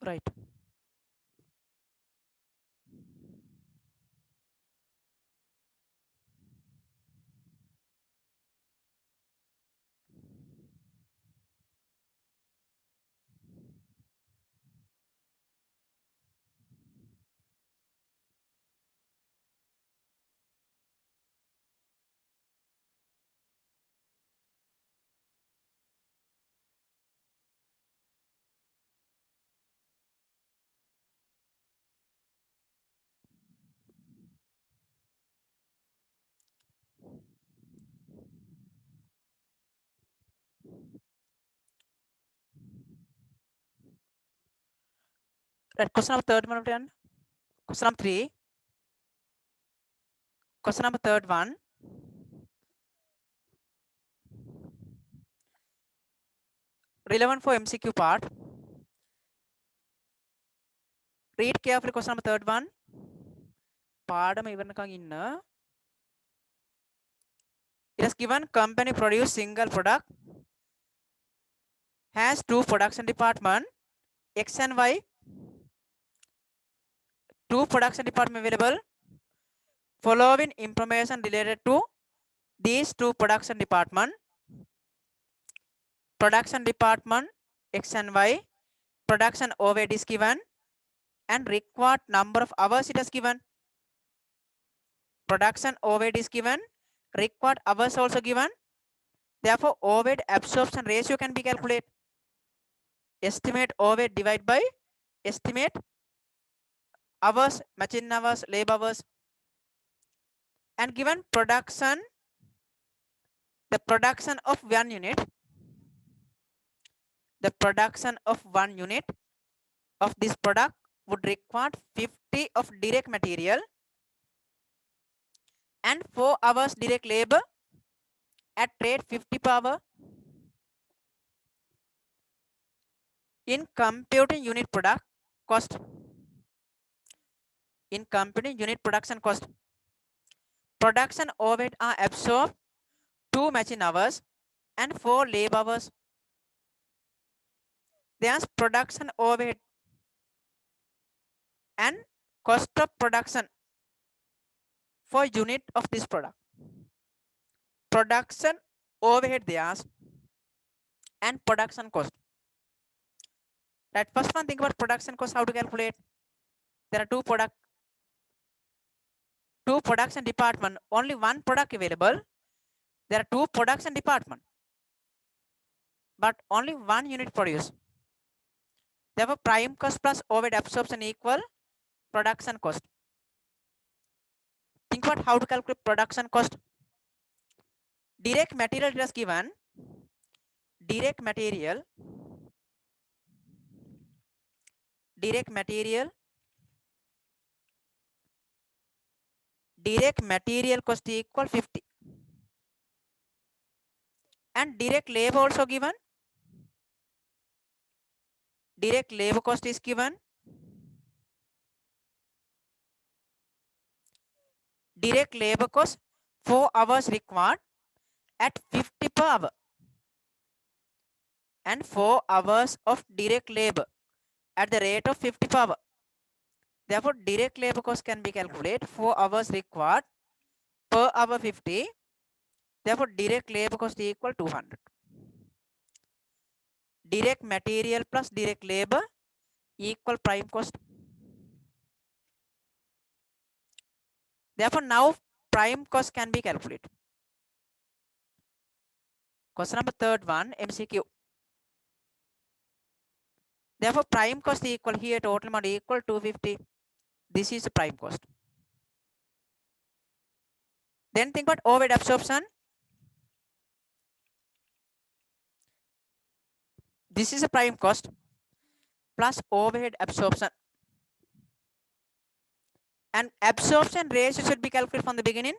Right. Right. Question number third one. Question number 3. Question number third one. Relevant for MCQ part. Read carefully question number third one. පාඩම ඉවරනකන් ඉන්න. It is given company produce single product, has two production department, X and Y. Two production department available. Following information related to these two production department. Production department X and Y. Production overhead is given and required number of hours it is given. Production overhead is given, required hours also given. Therefore, overhead absorption ratio can be calculated. Estimate overhead divided by estimate hours, machine hours, labor hours. And given production, the production of one unit, the production of one unit of this product would require 50 of direct material and 4 hours direct labor at rate 50 per hour. In computing unit product cost, in computing unit production cost, production overhead are absorbed 2 machine hours and 4 labor hours. There's production overhead and cost of production for unit of this product. Production overhead there's and production cost. Right, first one, think about production cost, how to calculate. There are two production department, only one product available. There are two production department, but only one unit produced. Therefore, prime cost plus overhead absorption equal production cost. Think about how to calculate production cost. Direct material is given. Direct material cost equal 50. And direct labor also given. Direct labor cost is given. Direct labor cost 4 hours required at 50 per hour. And 4 hours of direct labor at the rate of 50 per hour. Therefore, direct labor cost can be calculated 4 hours required per hour 50. Therefore, direct labor cost equal 200. Direct material plus direct labor equal prime cost. Therefore, now prime cost can be calculated. Question number third one, MCQ. Therefore, prime cost equal here, total amount equal 250. This is the prime cost. Then think about overhead absorption. This is a prime cost plus overhead absorption. And absorption ratio should be calculated from the beginning.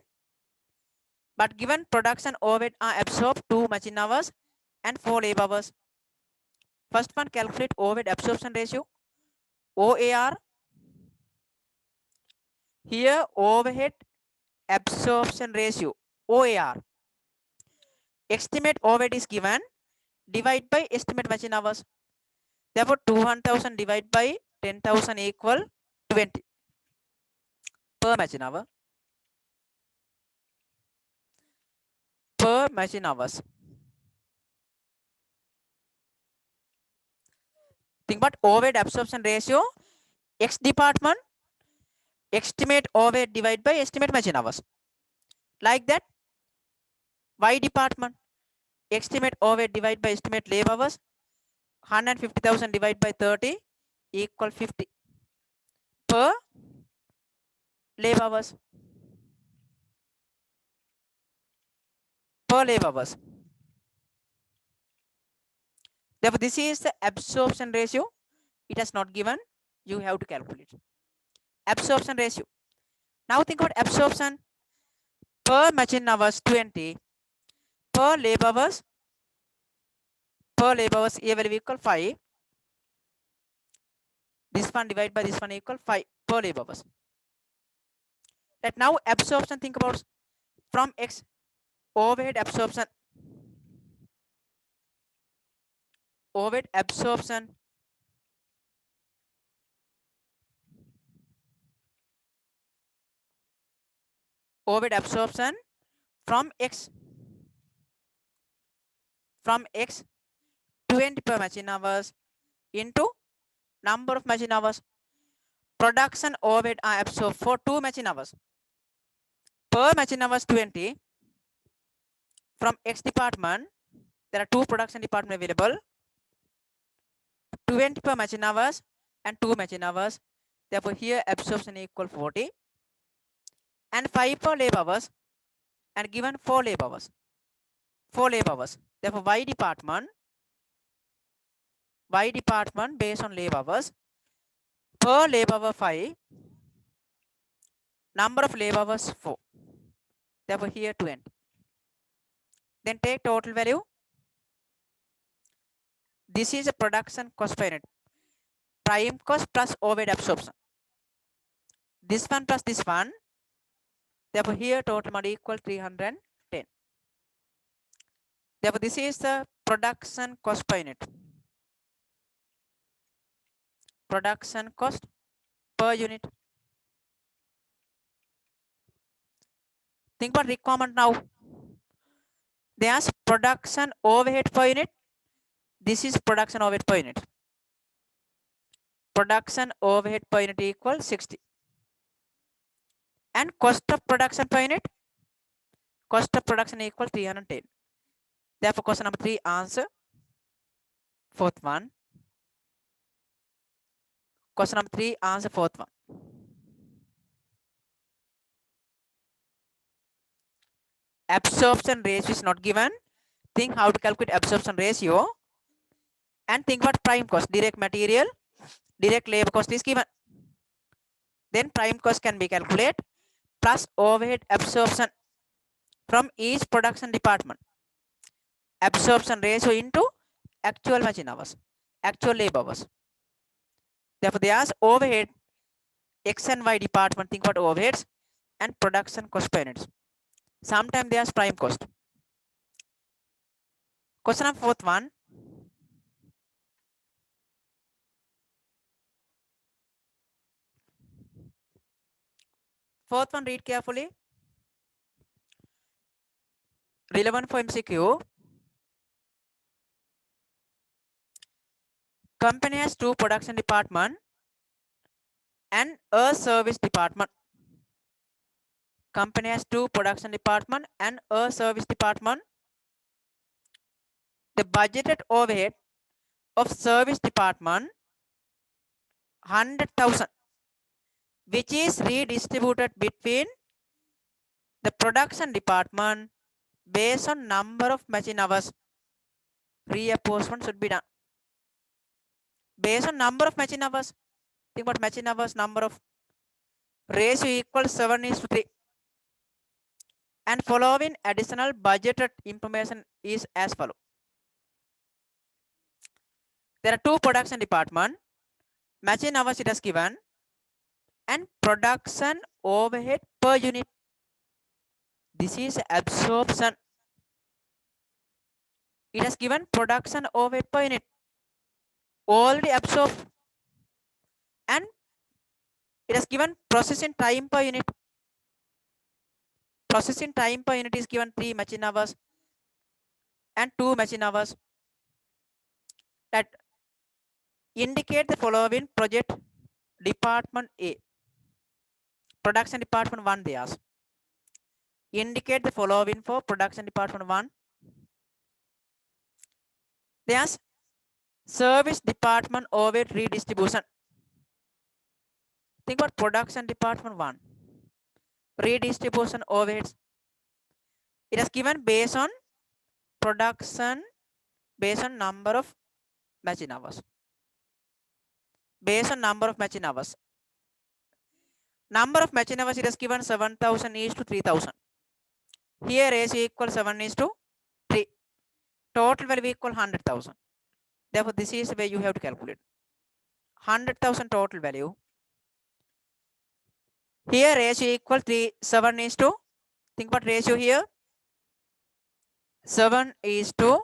But given production overhead are absorbed 2 machine hours and 4 labor hours. First one, calculate overhead absorption ratio, OAR. Here, overhead absorption ratio, OAR. Estimate overhead is given, divide by estimate machine hours. Therefore, 200,000 divided by 10,000 equal 20 per machine hour. Per machine hours. Think about overhead absorption ratio. X department estimate overhead divided by estimate machine hours. Like that, Y department estimate overhead divided by estimate labor hours. 150,000 divided by 30 equal 50 per labor hours. Per labor hours. Therefore, this is the absorption ratio. It has not given. You have to calculate. Absorption ratio. Now think about absorption per machine hours 20 per labor hours A value equal 5. This one divided by this one equal 5 per labor hours. That now absorption, think about from X overhead absorption. Overhead absorption from X 20 per machine hours into number of machine hours. Production overhead are absorbed for 2 machine hours. Per machine hours 20 from X department. There are 2 production department available. 20 per machine hours and 2 machine hours. Therefore, here absorption equal 40 and 5 per labor hours and given 4 labor hours. 4 labor hours. Therefore, Y department based on labor hours per labor hour 5, number of labor hours 4. Therefore, here 20. Then take total value. This is a production cost per unit. Prime cost plus overhead absorption. This one plus this one. Therefore, here total amount equal 310. Therefore, this is the production cost per unit. Production cost per unit. Think about requirement now. There's production overhead per unit. This is production overhead per unit. Production overhead per unit equal 60. And cost of production per unit. Cost of production equal 310. Therefore, question number 3 answer. Fourth one. Question number 3 answer fourth one. Absorption ratio is not given. Think how to calculate absorption ratio. And think about prime cost. Direct material, direct labor cost is given. Then prime cost can be calculated plus overhead absorption from each production department. Absorption ratio into actual machine hours, actual labor hours. Therefore, there's overhead X and Y department. Think about overheads and production cost per units. Sometimes there's prime cost. Question number fourth one. Fourth one, read carefully. Relevant for MCQ. Company has 2 production department and a service department. Company has 2 production department and a service department. The budgeted overhead of service department 100,000, which is redistributed between the production department based on number of machine hours. Reapportionment should be done based on number of machine hours. Think about machine hours, number of ratio equals 7:3. And following additional budgeted information is as follows. There are 2 production department, machine hours it has given, and production overhead per unit. This is absorption. It has given production overhead per unit. already absorbed, and it has given processing time per unit. Processing time per unit is given 3 machine hours and 2 machine hours. That indicate the following project department A. Production department 1 they ask. Indicate the following for production department 1. They ask service department overhead redistribution. Think about production department 1. Redistribution overheads. It is given based on production, based on number of machine hours. Based on number of machine hours. Number of machine hours it is given 7,000 is to 3,000. Here ratio equal 7 is to 3. Total value equal 100,000. Therefore, this is where you have to calculate. 100,000 total value. Here ratio equal 3, 7 is to, think about ratio here. 7 is to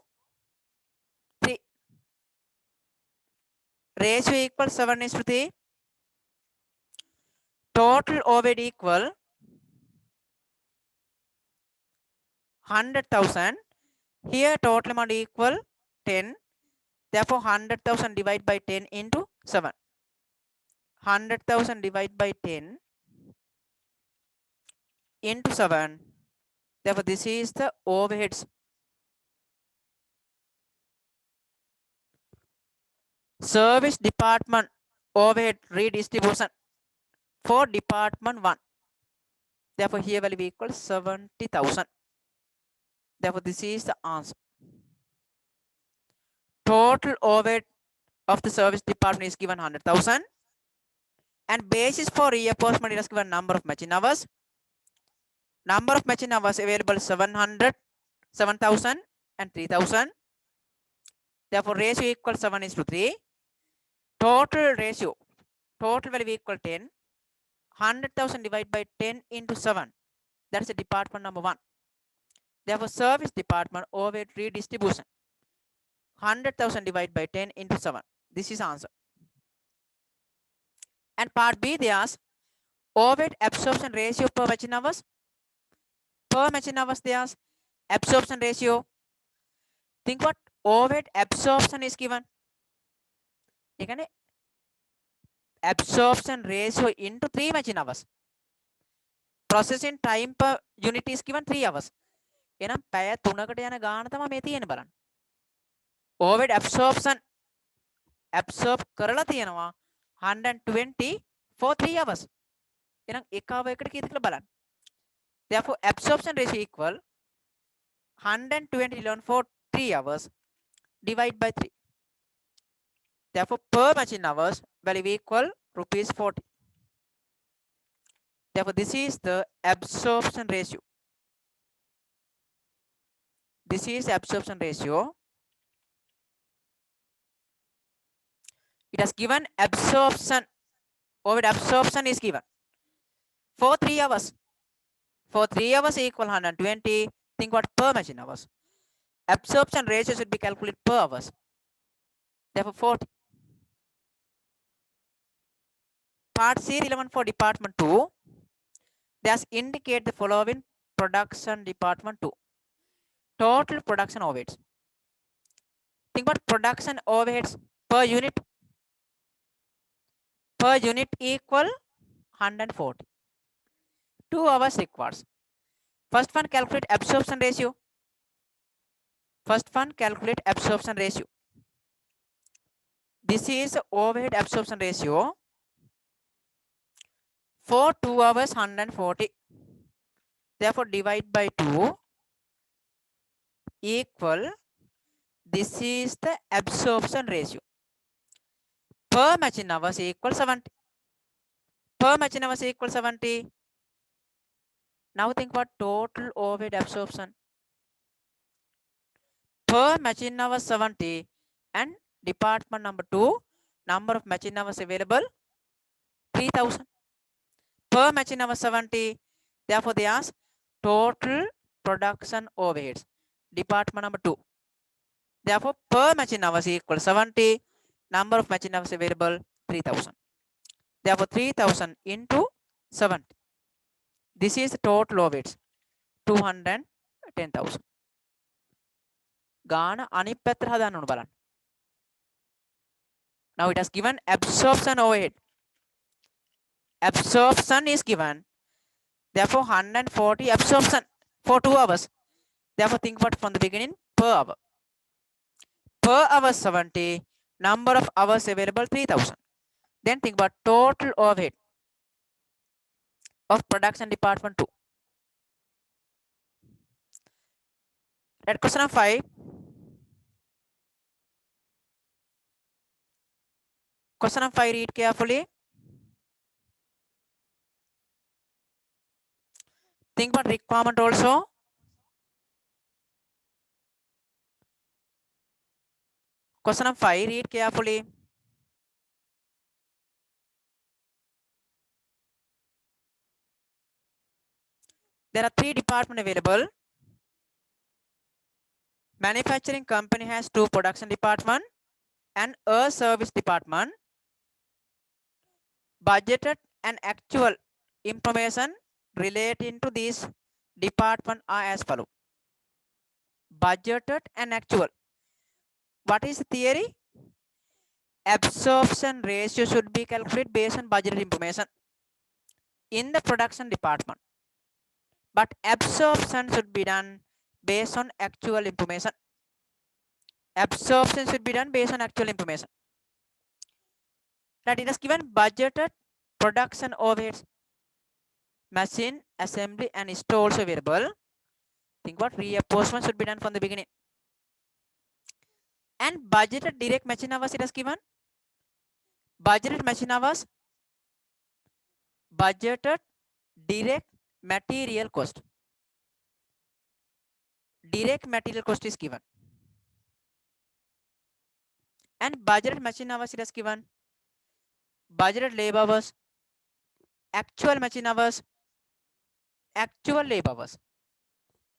3. Ratio equal 7 is to 3. Total overhead equal 100,000. Here total amount equal 10. Therefore, 100,000 divided by 10 into 7. 100,000 divided by 10 into 7. Therefore, this is the overheads. Service department overhead redistribution for department 1. Therefore, here will be equal 70,000. Therefore, this is the answer. Total overhead of the service department is given 100,000. And basis for reapportionment it is given number of machine hours. Number of machine hours available 700, 7,000 and 3,000. Therefore, ratio equal 7 is to 3. Total ratio, total value equal 10. 100,000 divided by 10 into 7. That is the department number 1. Therefore, service department overhead redistribution. 100,000 divided by 10 into 7. This is answer. And part B, they ask overhead absorption ratio per machine hours. Per machine hours, they ask absorption ratio. Think what overhead absorption is given. Ekhane absorption ratio into 3 machine hours. Processing time per unit is given 3 hours. එහෙනම් පැය 3කට යන ගාන තමයි මේ තියෙන්නේ බලන්න. overhead absorption absorb කරලා තියෙනවා 120 for 3 hours. එහෙනම් එක hour එකට කීයද කියලා බලන්න. Therefore, absorption ratio equal 120 divided for 3 hours divided by 3. Therefore, per machine hours value equal rupees 40. Therefore, this is the absorption ratio. This is absorption ratio. It has given absorption. Overhead absorption is given for 3 hours. For 3 hours equal 120. Think what per machine hours. Absorption ratio should be calculated per hours. Therefore, 40. Part C relevant for department 2. Thus indicate the following production department 2. Total production overheads. Think about production overheads per unit. Per unit equal 140. 2 hours requires. First one calculate absorption ratio. First one calculate absorption ratio. This is overhead absorption ratio. For 2 hours 140. Therefore, divide by 2 equal. This is the absorption ratio. Per machine hours equal 70. Per machine hours equal 70. Now think about total overhead absorption. Per machine hours 70 and department number 2 number of machine hours available 3,000. Per machine hour 70. Therefore, they ask total production overheads. Department number 2. Therefore, per machine hours equal 70. Number of machine hours available 3000. Therefore 3000 into 70. This is total overheads 210,000. ගාන අනිත් පැත්තට හදන්න ඕන බලන්න. Now it has given absorption overhead. Absorption is given. Therefore 140 absorption for 2 hours. Therefore think about from the beginning per hour. Per hour 70. Number of hours available 3000. Then think about total overhead of production department 2. At question number 5. Question number 5, read carefully. Think about requirement also. Question number 5, read carefully. There are 3 departments available. Manufacturing company has 2 production department and a service department. Budgeted and actual information relating to these department are as follow. Budgeted and actual. What is the theory? Absorption ratio should be calculated based on budgeted information in the production department. But absorption should be done based on actual information. Absorption should be done based on actual information. That it is given budgeted production overheads, machine, assembly, and store also available. Think what reapportionment should be done from the beginning. And budgeted direct machine hours it has given. Budgeted machine hours, budgeted direct material cost. Direct material cost is given. And budgeted machine hours it has given. Budgeted labor hours, actual machine hours, actual labor hours.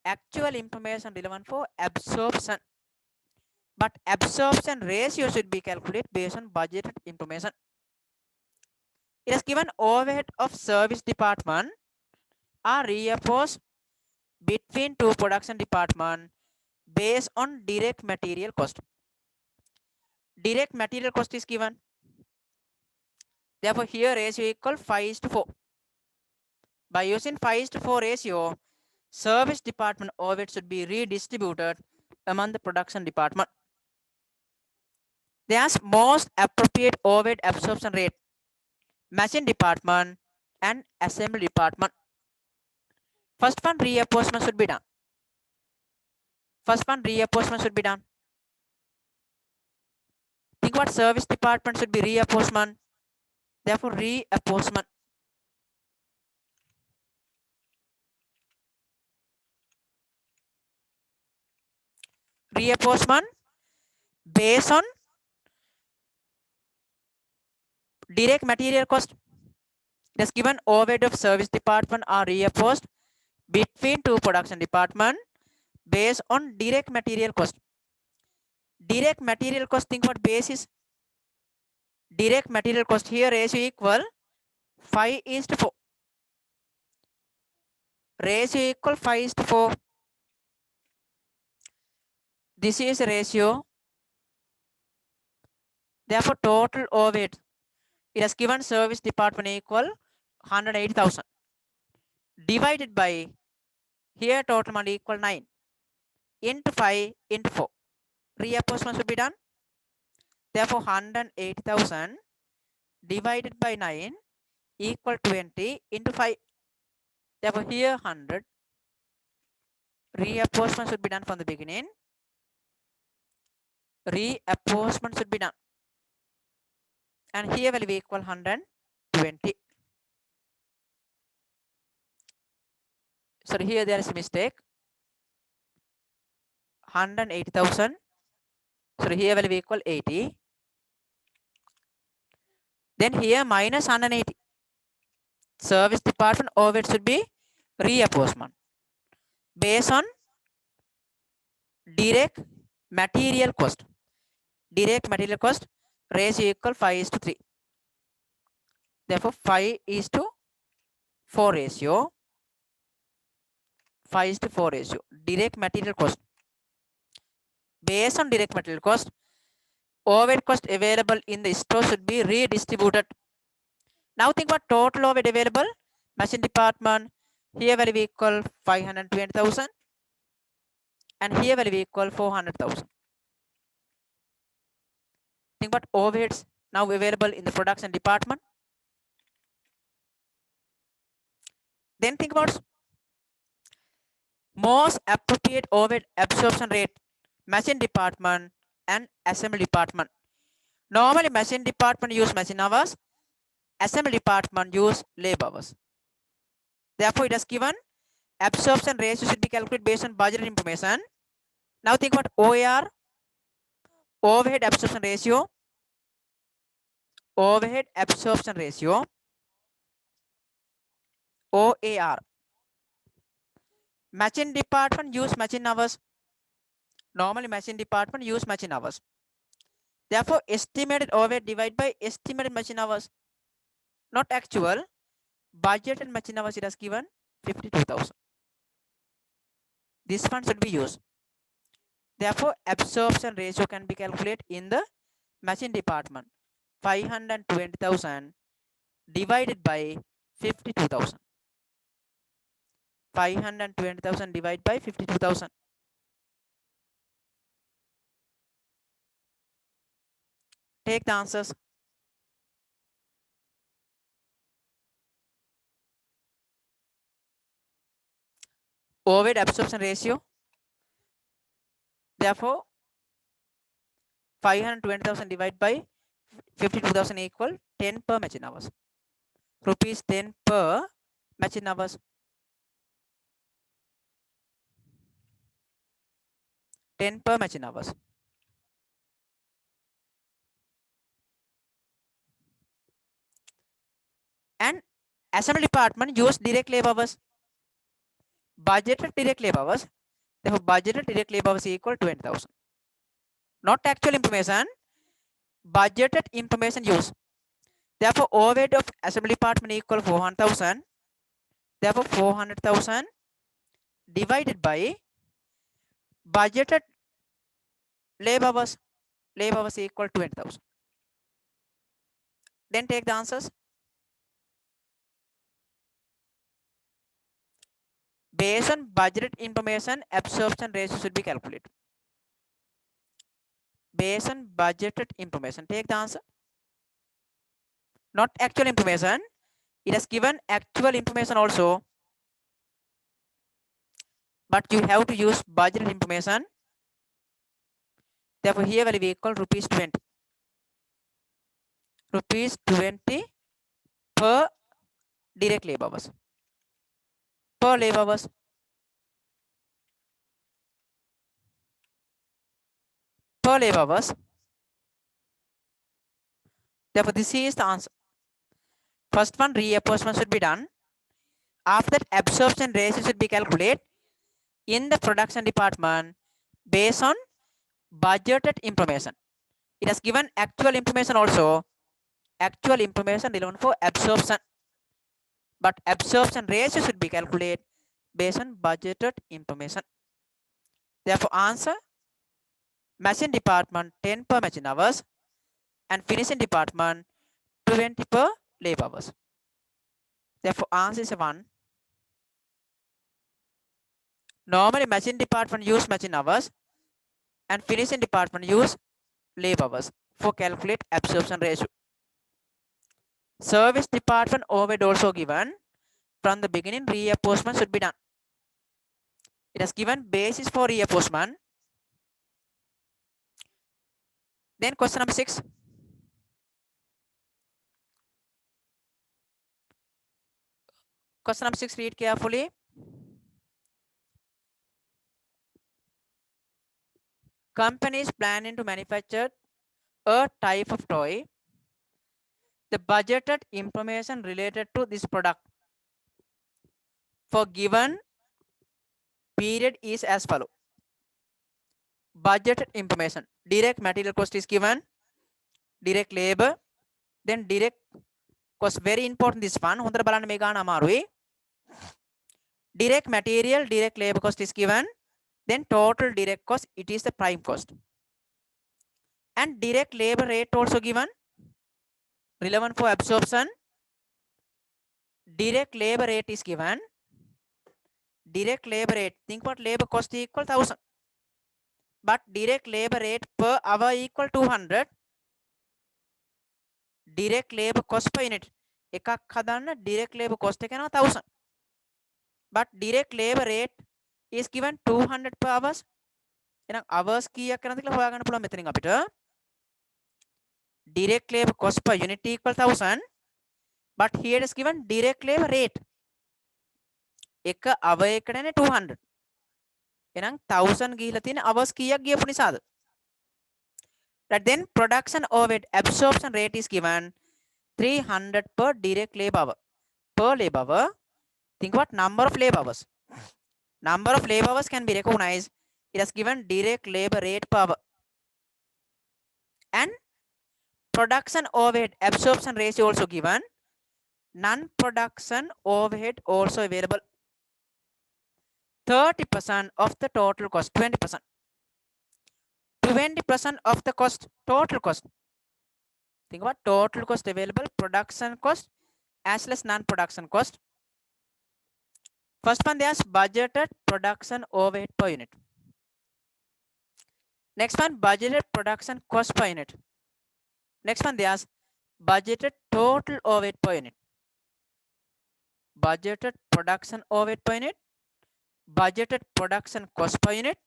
Actual information relevant for absorption. But absorption ratio should be calculated based on budgeted information. It has given overhead of service department are reimbursed between 2 production department based on direct material cost. Direct material cost is given. Therefore, here ratio equal 5:4. By using 5:4 ratio, service department overhead should be redistributed among the production department. There's most appropriate overhead absorption rate, machine department and assembly department. First one, reapportionment should be done. Think what service department should be reapportionment. Therefore, reapportionment. Reapportionment based on direct material cost. It is given overhead of service department are reimbursed between 2 production department based on direct material cost. Direct material cost, think what basis? Direct material cost here ratio equal 5:4. Ratio equal 5:4. This is ratio. Therefore, total overhead. It has given service department equal 180,000 divided by here total amount equal 9 into 5 into 4. Reapportionment should be done. Therefore, 180,000 divided by 9 equal 20 into 5. Therefore, here 100. Reapportionment should be done from the beginning. Reapportionment should be done. And here will be equal 120. So here there is a mistake. 180,000. So here will be equal 80. Then here minus 180. Service department overhead should be reapportionment based on direct material cost. Direct material cost. ratio equal 5:3. Therefore, 5:4 ratio. 5:4 ratio. Direct material cost. Based on direct material cost, overhead cost available in the store should be redistributed. Now think about total overhead available. Machine department. Here value equal 520,000 and here value equal 400,000. Think about overheads now available in the production department. Then think about most appropriate overhead absorption rate, machine department and assembly department. Normally machine department use machine hours, assembly department use labor hours. Therefore, it has given absorption ratio should be calculated based on budget information. Now think about OAR, overhead absorption ratio. Overhead absorption ratio, OAR. Machine department use machine hours. Normally machine department use machine hours. Therefore, estimated overhead divided by estimated machine hours. Not actual. Budget and machine hours it has given 52,000. This one should be used. Therefore, absorption ratio can be calculated in the machine department. 520,000 divided by 52,000. 520,000 divided by 52,000. Take the answers. Overhead absorption ratio. Therefore, 520,000 divided by 52,000 equal 10 per machine hours. Rupees 10 per machine hours. 10 per machine hours. And assembly department use direct labor hours. Budgeted direct labor hours. Therefore, budgeted direct labor hours equal 20,000. Not actual information. Budgeted information use. Therefore, overhead of assembly department equal 400,000. Therefore, 400,000 divided by budgeted labor hours. Labor hours equal 20,000. Then take the answers. Based on budgeted information, absorption ratio should be calculated. Based on budgeted information, take the answer. Not actual information. It has given actual information also, but you have to use budgeted information. Therefore, here will be equal rupees 20. Rupees 20 per direct labor hours. Per labor hours. Per labor hours. Therefore, this is the answer. First one, reapportionment should be done. After that, absorption ratio should be calculated in the production department based on budgeted information. It has given actual information also. Actual information relevant for absorption. But absorption ratio should be calculated based on budgeted information. Therefore, answer machine department 10 per machine hours and finishing department 20 per labor hours. Therefore, answer is 1. Normally, machine department use machine hours and finishing department use labor hours for calculate absorption ratio. Service department overhead also given. From the beginning, reapportionment should be done. It has given basis for reapportionment. Then question number 6. Question number 6, read carefully. Companies planning to manufacture a type of toy. The budgeted information related to this product for given period is as follow. Budgeted information. Direct material cost is given. direct labor, then direct cost. Very important this one. හොඳට බලන්න මේ ගාන අමාරුයි. Direct material, direct labor cost is given. Then total direct cost, it is the prime cost. And direct labor rate also given, relevant for absorption. Direct labor rate is given. Direct labor rate, think about labor cost equal 1000. But direct labor rate per hour equal 200. Direct labor cost per unit. එකක් හදන්න direct labor cost එක යනවා 1000. But direct labor rate is given 200 per hours. එහෙනම් hours කීයක් කරනද කියලා හොයාගන්න පුළුවන් මෙතනින් අපිට. Direct labor cost per unit equal 1000. But here is given direct labor rate. එක hour එකකට යන්නේ 200. එහෙනම් 1000 ගිහිලා තියෙන hours කීයක් ගියපු නිසාද? That then production overhead absorption rate is given 300 per direct labor hour. Per labor hour, think about number of labor hours. Number of labor hours can be recognized. It has given direct labor rate per hour. And production overhead absorption ratio also given. Non-production overhead also available. 30% of the total cost, 20%. 20% of the cost, total cost. Think about total cost available, production cost as well as non-production cost. First one, there's budgeted production overhead per unit. Next one, budgeted production cost per unit. Next one, there's budgeted total overhead per unit. Budgeted production overhead per unit, budgeted production cost per unit,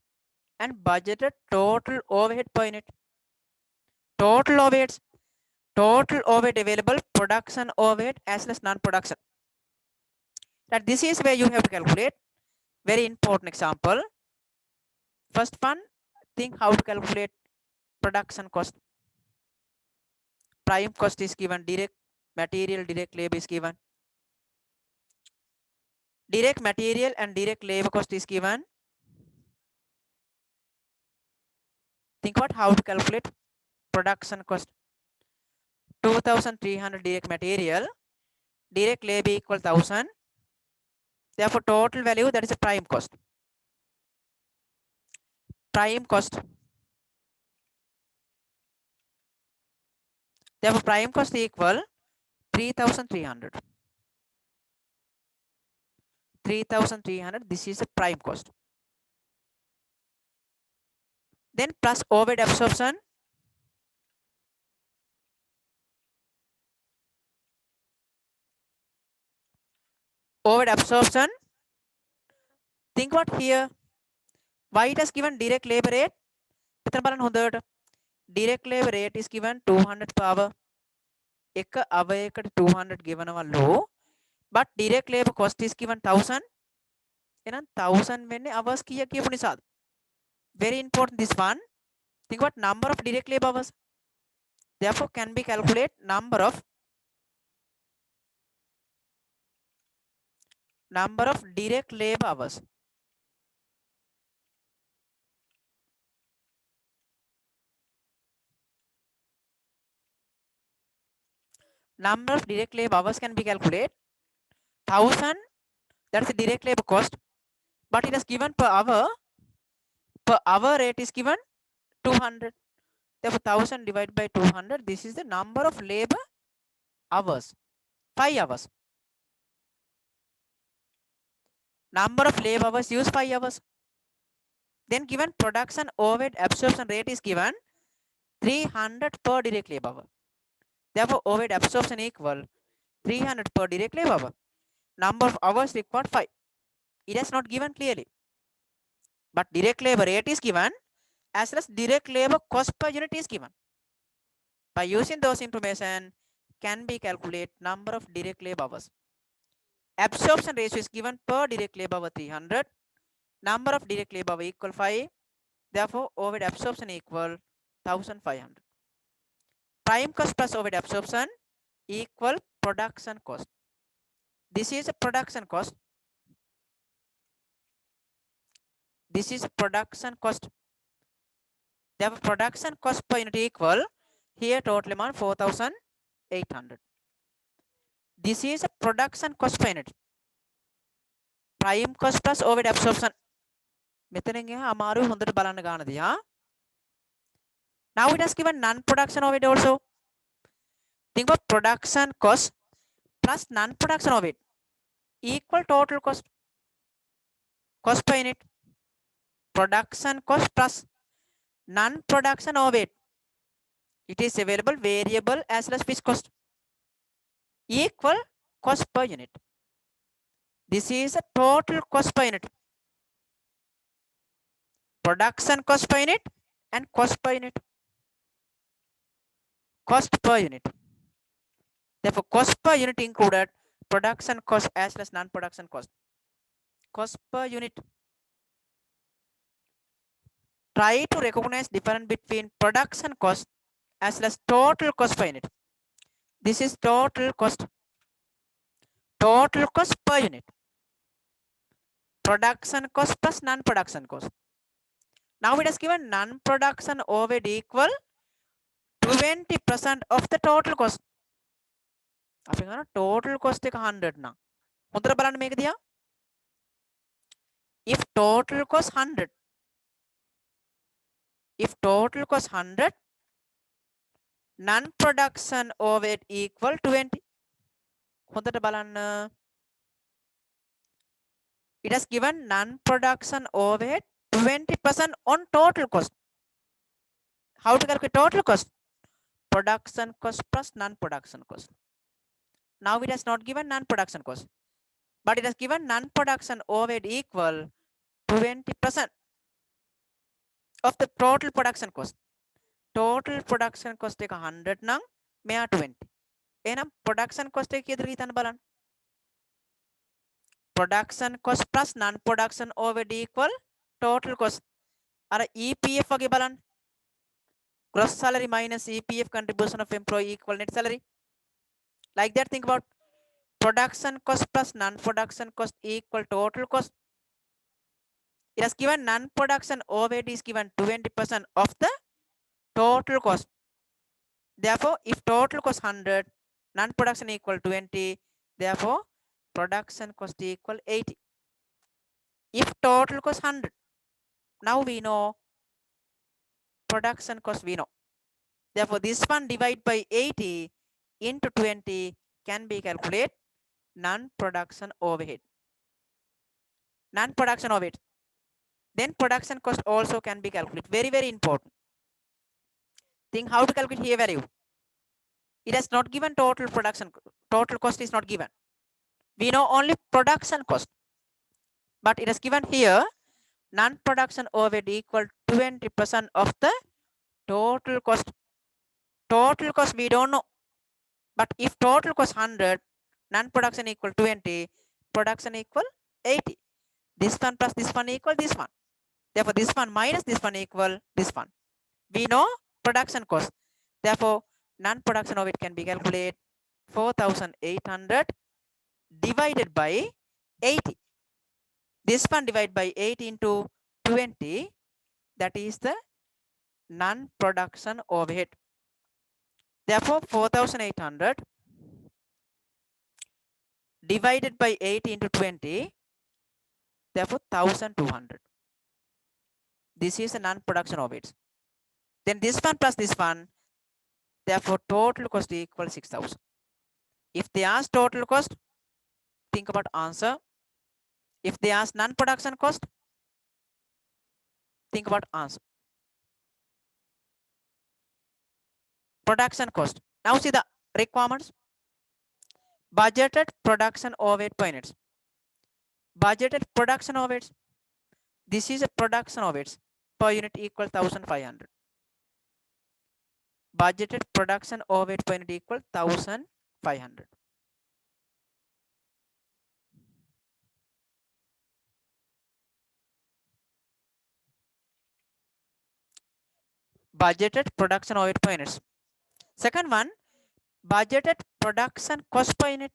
and budgeted total overhead per unit. Total overheads, total overhead available, production overhead as well as non-production. That this is where you have to calculate. Very important example. First one, think how to calculate production cost. Prime cost is given, direct material, direct labor is given. Direct material and direct labor cost is given. Think about how to calculate production cost. 2300 direct material, direct labor equal 1000. Therefore, total value, that is a prime cost. Prime cost. Therefore, prime cost equal 3300. 3300, this is a prime cost. Then plus overhead absorption. Overhead absorption. Think what here. Why it has given direct labor rate? Direct labor rate is given 200 per hour. එක hour එකට 200 ගෙවනවා low. But direct labor cost is given 1000. එහෙනම් 1000 වෙන්නේ hours කීයක් කියපු නිසාද? Very important this one. Think about number of direct labor hours. Therefore, can be calculate number of direct labor hours. Number of direct labor hours can be calculated. 1000, that's the direct labor cost, but it is given per hour. Per hour rate is given 200. Therefore, 1000 divided by 200, this is the number of labor hours. 5 hours. Number of labor hours used 5 hours. Then given production overhead absorption rate is given 300 per direct labor hour. Therefore, overhead absorption equal 300 per direct labor hour. Number of hours required 5. It is not given clearly. But direct labor rate is given as well as direct labor cost per unit is given. By using those information, can be calculate number of direct labor hours. Absorption ratio is given per direct labor hour 300. Number of direct labor hour equal 5. Therefore, overhead absorption equal 1500. Prime cost plus overhead absorption equal production cost. This is a production cost. This is production cost. Therefore, production cost per unit equal, Here total amount 4,800. This is a production cost per unit. Prime cost plus overhead absorption. Now it has given non-production overhead also. Think about production cost plus non-production overhead equal total cost per unit. Production cost plus non-production overhead. It is available variable as well as fixed cost equal cost per unit. This is a total cost per unit. Production cost per unit and cost per unit. Cost per unit. Therefore, cost per unit included production cost as well as non-production cost. Cost per unit. Try to recognize difference between production cost as well as total cost per unit. This is total cost. Total cost per unit. Production cost plus non-production cost. Now it has given non-production overhead equal 20% of the total cost. Total cost එක 100 නම්. හොඳට බලන්න මේක දිහා. If total cost 100. If total cost 100, non-production overhead equal 20. හොඳට බලන්න. It has given non-production overhead 20% on total cost. How to calculate total cost? Production cost plus non-production cost. Now it has not given non-production cost, but it has given non-production overhead equal 20% of the total production cost. Total production cost එක 100 නම් මෙයා 20. එහෙනම් production cost එක කීයද කියලා බලන්න. Production cost plus non-production overhead equal total cost. අර EPF වගේ බලන්න. Gross salary minus EPF contribution of employee equal net salary. Like that, think about production cost plus non-production cost equal total cost. It has given non-production overhead is given 20% of the total cost. Therefore, if total cost 100, non-production equal 20, therefore production cost equal 80. If total cost 100, now we know production cost we know. Therefore, this one divided by 80 into 20 can be calculated non-production overhead. Non-production overhead. Then production cost also can be calculated. Very, very important. Think how to calculate here value. It has not given total production. Total cost is not given. We know only production cost. But it has given here non-production overhead equal 20% of the total cost. Total cost we don't know. But if total cost 100, non-production equal 20, production equal 80. This one plus this one equal this one. Therefore, this one minus this one equal this one. We know production cost. Therefore, non-production overhead can be calculated 4,800 divided by 80. This one divided by 80 into 20. That is the non-production overhead. Therefore, 4,800 divided by 80 into 20. Therefore, 1,200. This is a non-production overhead. Then this one plus this one. Therefore, total cost equals 6,000. If they ask total cost, think about answer. If they ask non-production cost, think about answer. Production cost. Now see the requirements. Budgeted production overhead per units. Budgeted production overheads. This is a production overheads per unit equal 1,500. Budgeted production overhead per unit equal 1,500. Budgeted production overhead per units. Second one, budgeted production cost per unit.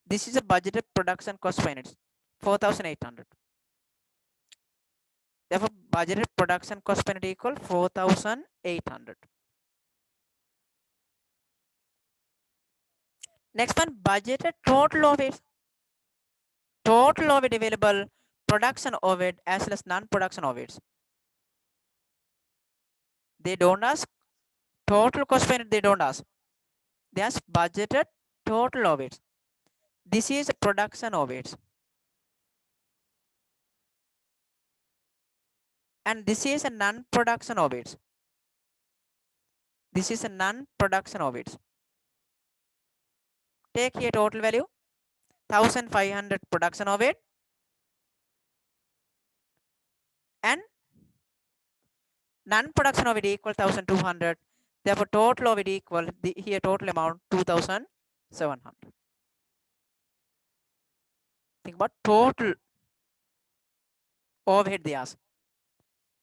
This is a budgeted production cost per unit, 4,800. Therefore, budgeted production cost per unit equal 4,800. Next one, budgeted total overheads. Total overhead available, production overhead as well as non-production overheads. They don't ask total cost per unit, they don't ask. They ask budgeted total overheads. This is production overheads. And this is a non-production overheads. This is a non-production overheads. Take here total value 1500 production overhead and non-production overhead equal 1200. Therefore, total overhead equal here total amount 2700. Think about total overhead they ask.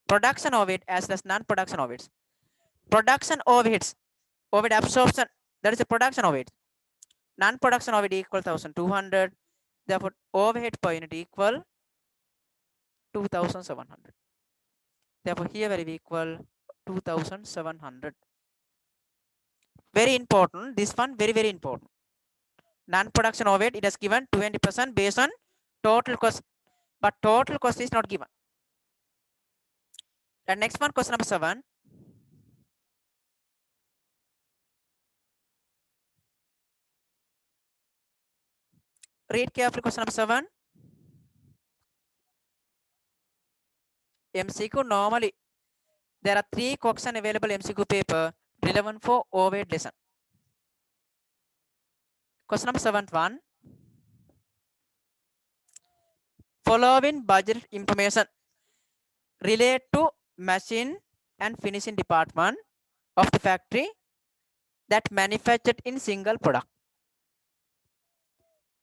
Production overhead as well as non-production overheads. Production overheads, overhead absorption, that is a production overhead. Non-production overhead equal 1200. Therefore, overhead per unit equal 2700. Therefore, here value equal 2700. Very important. This one very important. Non-production overhead, it has given 20% based on total cost, but total cost is not given. And next one, question number 7. Read carefully question number 7. MCQ normally there are 3 questions available MCQ paper relevant for overhead lesson. Question number 7.1. Following budget information relate to machine and finishing department of the factory that manufactured in single product.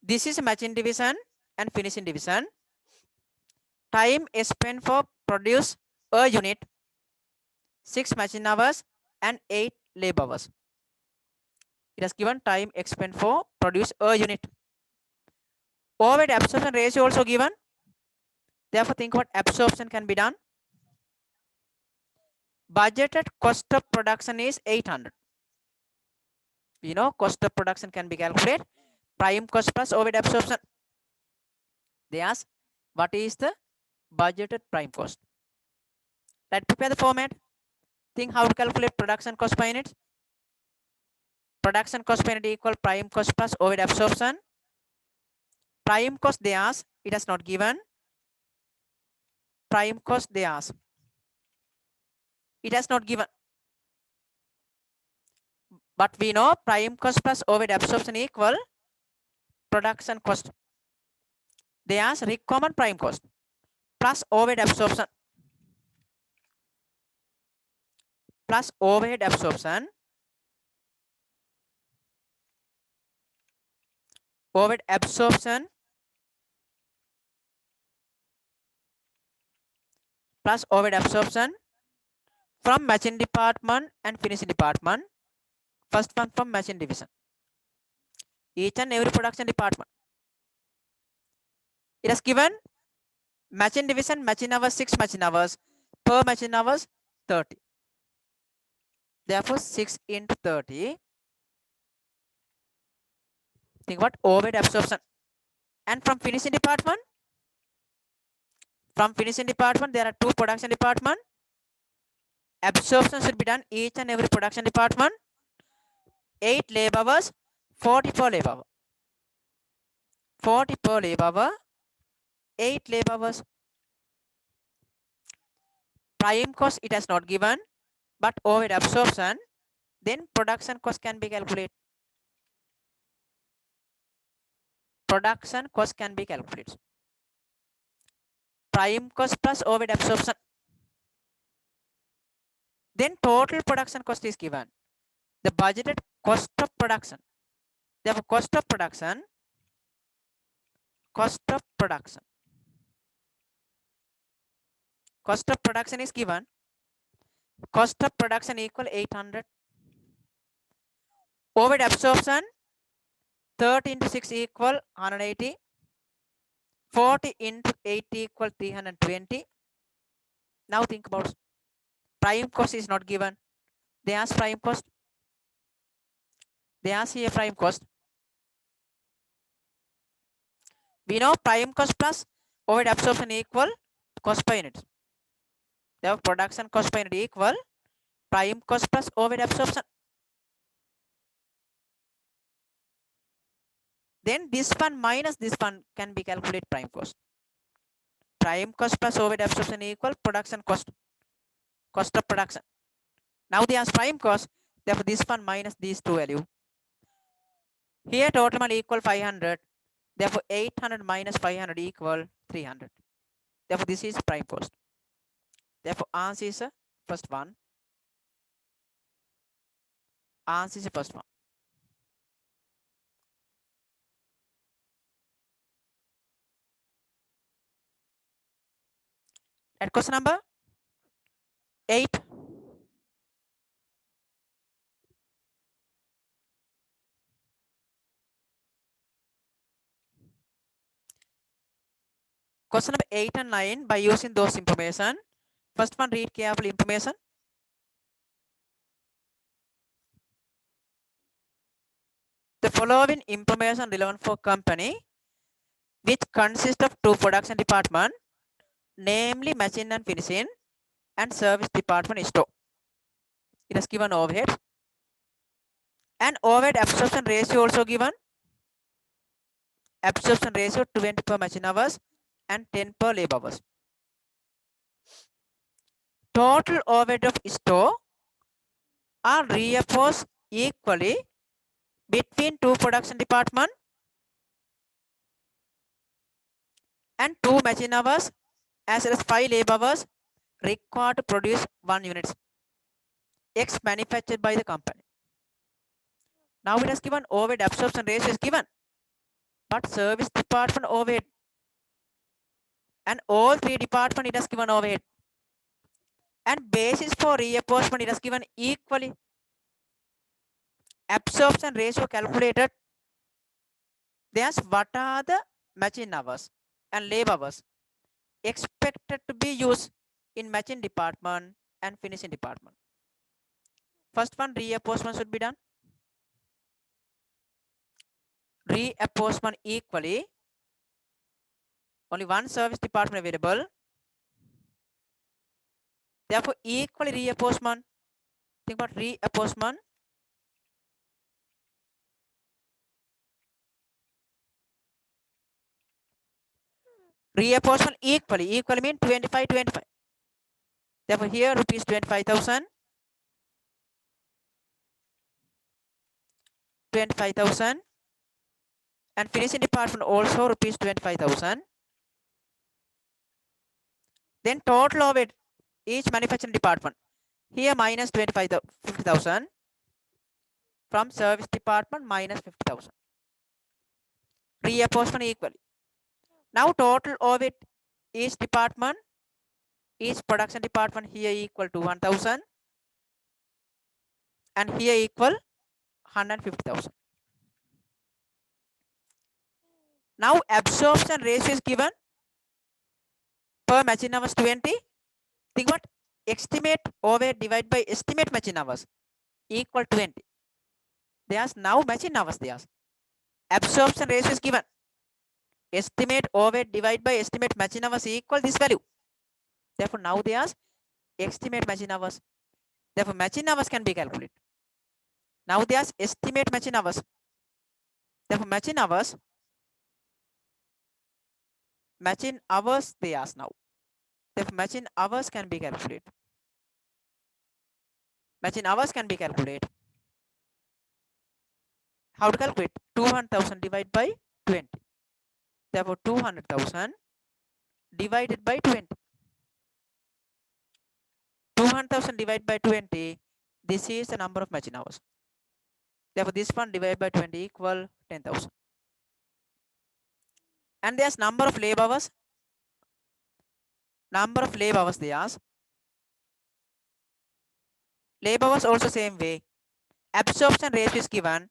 This is machine division and finishing division. Time is spent for produce a unit 6 machine hours and 8 labor hours. It has given time spent for produce a unit. Overhead absorption ratio also given. Therefore, think what absorption can be done. Budgeted cost of production is 800. We know cost of production can be calculated. Prime cost plus overhead absorption. They ask what is the budgeted prime cost. Let's prepare the format. Think how to calculate production cost per unit. Production cost per unit equal prime cost plus overhead absorption. Prime cost they ask, it has not given. Prime cost they ask, it has not given. But we know prime cost plus overhead absorption equal production cost. They ask recommend prime cost plus overhead absorption plus overhead absorption. Overhead absorption plus overhead absorption from machine department and finishing department. First one from machine division. Each and every production department. It has given machine division, machine hours, 6 machine hours, per machine hours 30. Therefore, 6 into 30. Think what overhead absorption. And from finishing department, there are 2 production department. Absorption should be done each and every production department. 8 labor hours, 40 per labor hour. 40 per labor hour, 8 labor hours. Prime cost it has not given, but overhead absorption, then production cost can be calculated. Production cost can be calculated. Prime cost plus overhead absorption. Then total production cost is given. The budgeted cost of production. Therefore, cost of production is given. Cost of production equal 800. Overhead absorption 30 into 6 equal 180. 40 into 8 equal 320. Now think about prime cost is not given. They ask prime cost. They ask here prime cost. We know prime cost plus overhead absorption equal cost per unit. Therefore, production cost per unit equal prime cost plus overhead absorption. Then this one minus this one can be calculated prime cost. Prime cost plus overhead absorption equal production cost, cost of production. Now they ask prime cost, therefore this one minus these two value. Here total amount equal 500, therefore 800 minus 500 equal 300. Therefore this is prime cost. Therefore answer is first one. Answer is the first one. At question number 8. Question number 8 and 9 by using those information. First one, read careful information. The following information relevant for company which consists of two production department, namely machine and finishing and service department store. It is given overhead and overhead absorption ratio also given. Absorption ratio 20 per machine hours and 10 per labor hours. Total overhead of store are reinforced equally between two production department and 2 machine hours as well as 5 labor hours required to produce 1 unit X manufactured by the company. Now it has given overhead absorption ratio is given, but service department overhead and all three department it has given overhead. And basis for reimbursement it has given equally. Absorption ratio calculated. There's what are the machine hours and labor hours expected to be used in machine department and finishing department. First one, reimbursement should be done. Reimbursement equally. Only one service department available. Therefore, equally reimbursement. Think about reimbursement. Reimbursement equally. Equally means 25, 25. Therefore, here rupees 25,000. 25,000. And finishing department also rupees 25,000. Then total of it, each manufacturing department. Here minus 50,000. From service department minus 50,000. Reimbursement equally. Now total of it, each department, each production department here equal to 1,000. And here equal 150,000. Now absorption ratio is given per machine hours 20. Think what? Estimate overhead divided by estimate machine hours equal 20. There's now machine hours there's. Absorption ratio is given. Estimate overhead divided by estimate machine hours equal this value. Therefore now there's estimate machine hours. Therefore machine hours can be calculated. Now there's estimate machine hours. Therefore machine hours they ask now. Therefore machine hours can be calculated. Machine hours can be calculated. How to calculate? 200,000 divided by 20. Therefore 200,000 divided by 20. 200,000 divided by 20. This is the number of machine hours. Therefore this one divided by 20 equal 10,000. And there's number of labor hours. Number of labor hours they ask. Labor hours also same way. Absorption ratio is given.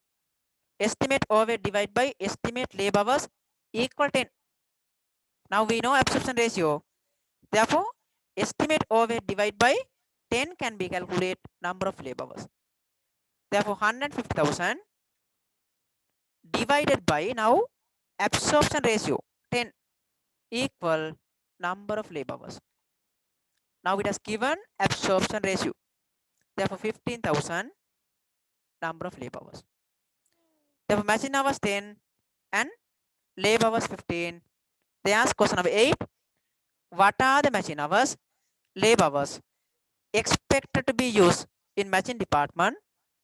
Estimate overhead divided by estimate labor hours equal 10. Now we know absorption ratio. Therefore, estimate overhead divided by 10 can be calculated number of labor hours. Therefore, 150,000 divided by now absorption ratio 10 equal number of labor hours. Now it has given absorption ratio. Therefore 15,000 number of labor hours. Therefore machine hours 10 and labor hours 15. They ask question number 8. What are the machine hours, labor hours expected to be used in machine department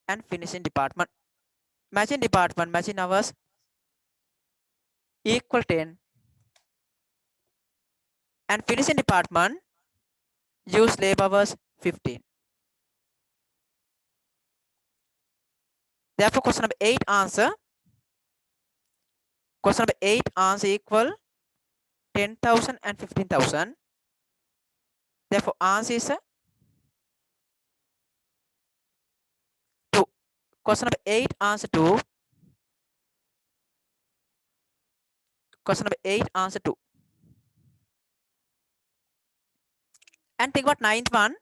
and finishing department? Machine department machine hours equal 10 and finishing department use labor hours 15. Therefore question number 8 answer equal 10,000 and 15,000. Therefore answer is 2. Question number 8 answer 2. Question number 8 answer 2. And think about ninth one.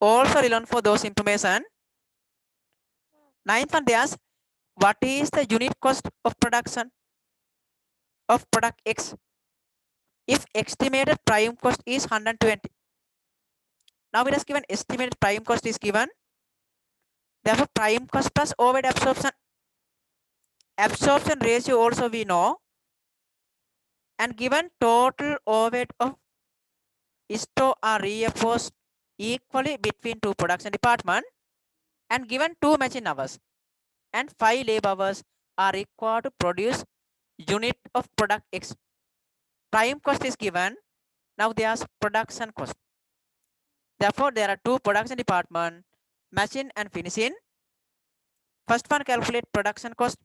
Also relevant for those information. Ninth one they ask what is the unit cost of production of product X if estimated prime cost is 120. Now it is given estimated prime cost is given. Therefore prime cost plus overhead absorption. Absorption ratio also we know. And given total overhead of store are reinforced equally between two production department and given 2 machine hours and 5 labor hours are required to produce unit of product X. Prime cost is given. Now they ask production cost. Therefore there are two production department, machine and finishing. First one calculate production cost.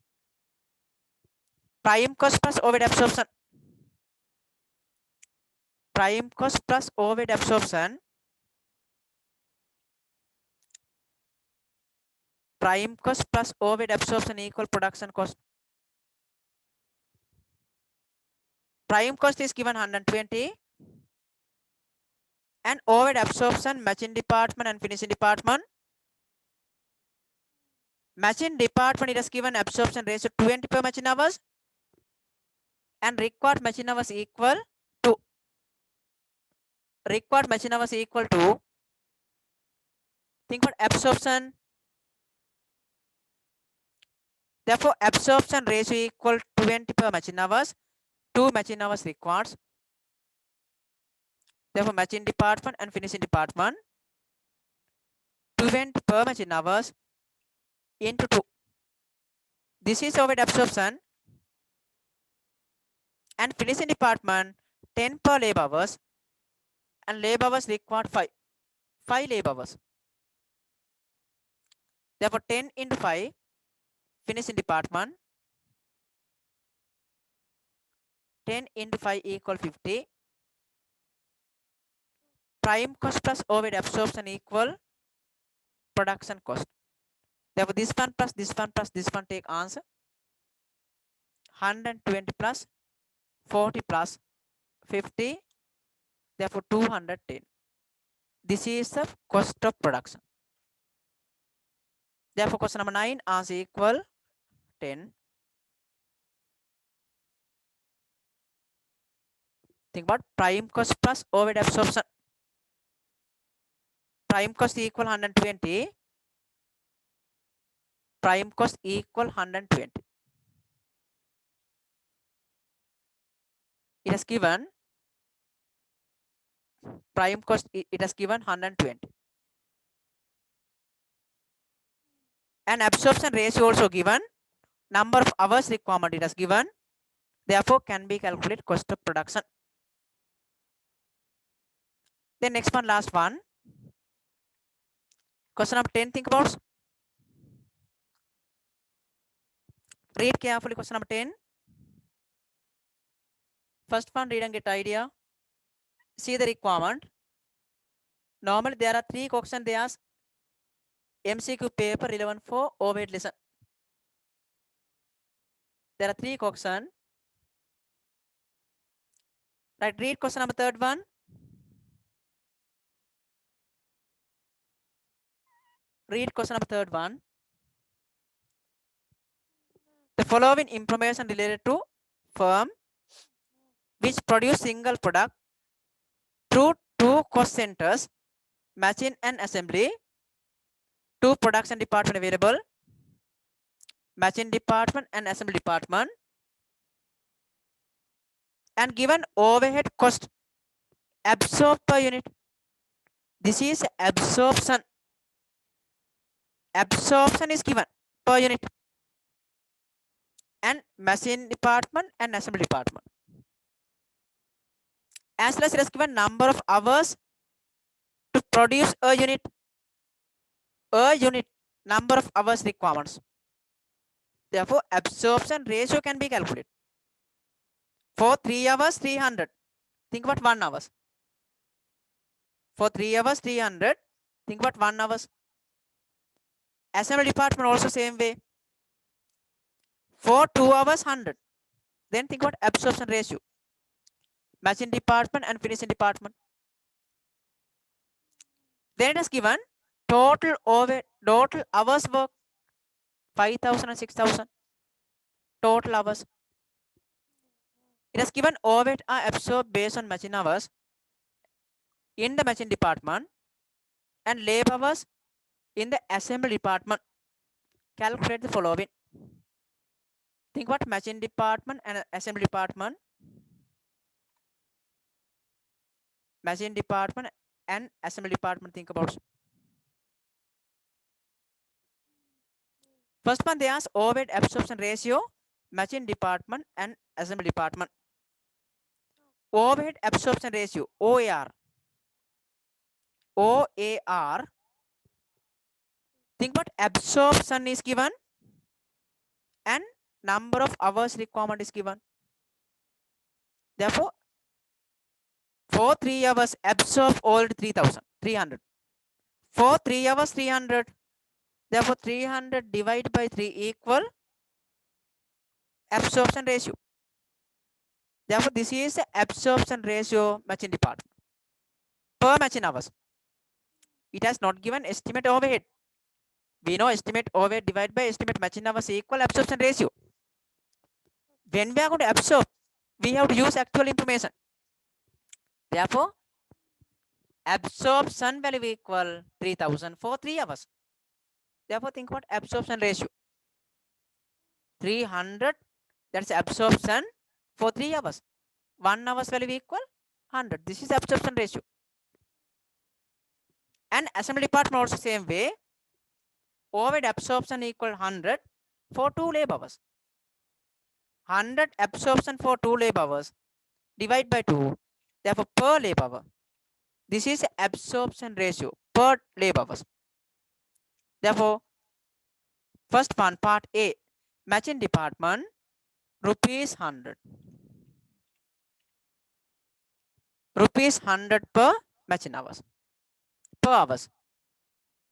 Prime cost plus overhead absorption. Prime cost plus overhead absorption. Prime cost plus overhead absorption equal production cost. Prime cost is given 120 and overhead absorption machine department and finishing department. Machine department it has given absorption ratio 20 per machine hours and required machine hours equal to think about absorption. Therefore absorption ratio equal 20 per machine hours. 2 machine hours required. Therefore machine department and finishing department 20 per machine hours into 2. This is overhead absorption and finishing department 10 per labor hours and labor hours required 5 labor hours. Therefore 10 into 5 finishing department 10 into 5 equal 50. Prime cost plus overhead absorption equal production cost. Therefore this one plus this one plus this one take answer 120 plus 40 plus 50. Therefore 210. This is the cost of production. Therefore question number 9 answer equal 10. Think about prime cost plus overhead absorption. Prime cost equal 120. Prime cost equal 120. It has given prime cost, it has given 120. And absorption ratio also given. Number of hours requirement it has given. Therefore can be calculated cost of production. Then next one, last one. Question number 10, think about. Read carefully question number 10. First one, read and get idea. See the requirement. Normally there are 3 questions they ask. MCQ paper relevant for overhead lesson. There are 3 questions. Right, read question number 3rd one. Read question number 3rd one. The following information related to firm which produce single product through two cost centers, machine and assembly, two production department available, machine department and assembly department, and given overhead cost absorbed per unit. This is absorption. Absorption is given per unit, and machine department and assembly department. As well as it is given number of hours to produce a unit, number of hours requirements. Therefore, absorption ratio can be calculated. For 3 hours, 300. Think about 1 hours. For 3 hours, 300. Think about 1 hours. Assembly department also same way. For 2 hours, 100. Then think about absorption ratio. Machine department and finishing department. Then it is given total hours work 5,000 and 6,000. Total hours. It is given overhead are absorbed based on machine hours in the machine department and labor hours in the assembly department. Calculate the following. Think about machine department and assembly department. Machine department and assembly department. Think about. First one, they ask overhead absorption ratio, machine department and assembly department. Overhead absorption ratio, OAR. OAR. Think about absorption is given and number of hours requirement is given. Therefore, for 3 hours absorb all 300. For 3 hours 300. Therefore, 300 divided by 3 equal absorption ratio. Therefore, this is the absorption ratio machine department per machine hours. It has not given estimate overhead. We know estimate overhead divided by estimate machine hours equal absorption ratio. When we are going to absorb, we have to use actual information. Therefore, absorption value equal 3000 for 3 hours. Therefore, think about absorption ratio. 300, that's absorption for 3 hours. 1 hour's value equal 100. This is absorption ratio. And assembly department also same way. Overhead absorption equal 100 for 2 labor hours. 100 absorption for 2 labor hours divide by 2. Therefore, per labor hour. This is absorption ratio per labor hours. Therefore, first one, part A, machine department, rupees 100. Rupees 100 per machine hours. Per hours.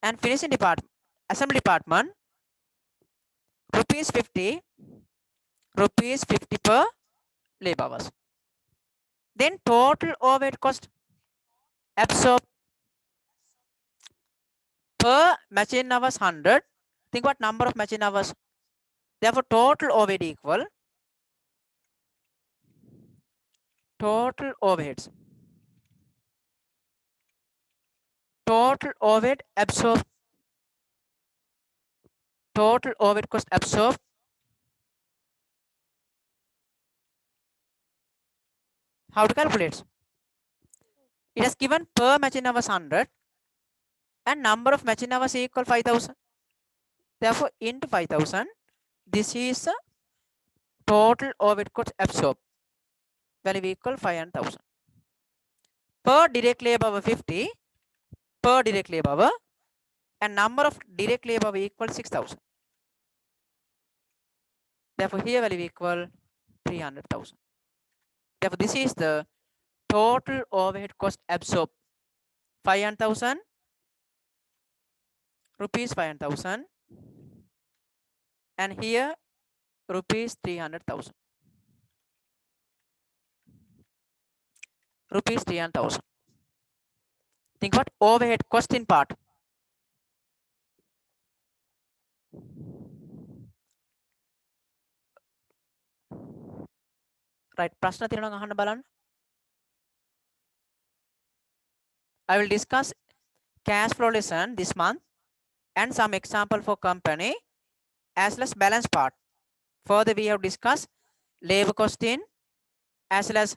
And finishing department, assembly department, rupees 50. Rupees 50 per labor hours. Then total overhead cost absorbed per machine hours 100. Think what number of machine hours. Therefore, total overhead equal total overheads. Total overhead absorbed. Total overhead cost absorbed. How to calculate? It is given per machine hours 100 and number of machine hours equal 5,000. Therefore, into 5,000, this is a total overhead cost absorbed. Value equal 500,000. Per direct labor hour 50. Per direct labor hour and number of direct labor hour equal 6,000. Therefore, here value equal 300,000. Therefore, this is the total overhead cost absorbed. 500,000 rupees 500,000 and here rupees 300,000. Rupees 300,000. Think what overhead cost in part. right ප්‍රශ්න තියෙනවා නම් අහන්න බලන්න. I will discuss cash flow lesson this month and some example for company as well as balance part. Further we have discussed labor costing as well as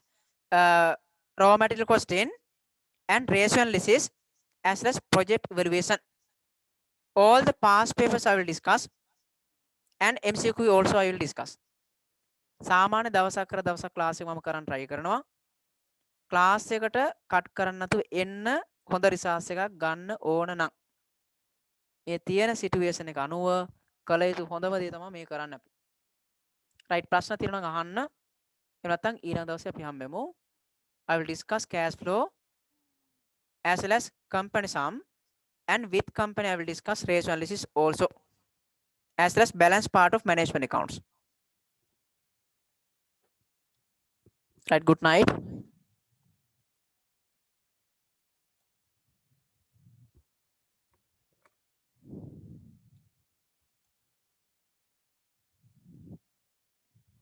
raw material costing and ratio analysis as well as project evaluation. All the past papers I will discuss and MCQ also I will discuss. සාමාන්‍ය දවසක් කර දවසක් class එක මම කරන්න try කරනවා. Class එකට cut කරන්න නැතුව එන්න හොඳ රිසර්ච් එකක් ගන්න ඕන නම් මේ තියෙන සිටුේෂන් එක අනුව කළ යුතු හොඳම දේ තමයි මේ කරන්න අපි. රයිට් ප්‍රශ්න තියෙනවා නම් අහන්න. එහෙම නැත්නම් ඊළඟ දවසේ අපි හම්බෙමු. I will discuss cash flow as well as company sum, and with company I will discuss ratio analysis also as well as balance part of management accounts. Right, good night.